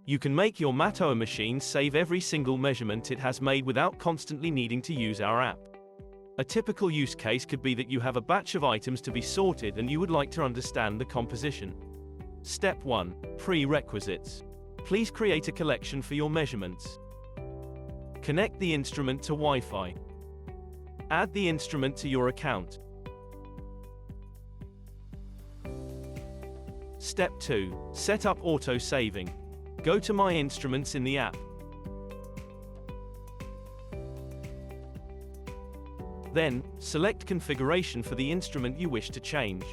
You can make your Matoha machine save every single measurement it has made without constantly needing to use our app. A typical use case could be that you have a batch of items to be sorted and you would like to understand the composition. Step 1. Prerequisites. Please create a collection for your measurements. Connect the instrument to Wi-Fi. Add the instrument to your account. Step 2. Set up auto-saving. Go to My Instruments in the app. Then, select configuration for the instrument you wish to change.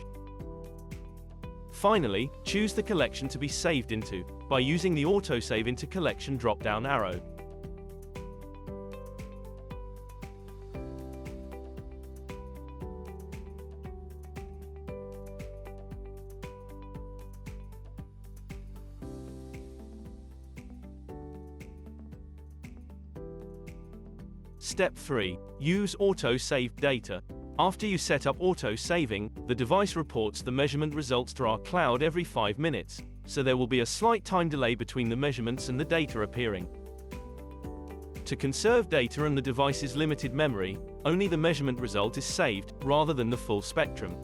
Finally, choose the collection to be saved into, by using the autosave into collection drop-down arrow. Step 3. Use auto-saved data. After you set up auto-saving, the device reports the measurement results to our cloud every 5 minutes, so there will be a slight time delay between the measurements and the data appearing. To conserve data and the device's limited memory, only the measurement result is saved, rather than the full spectrum.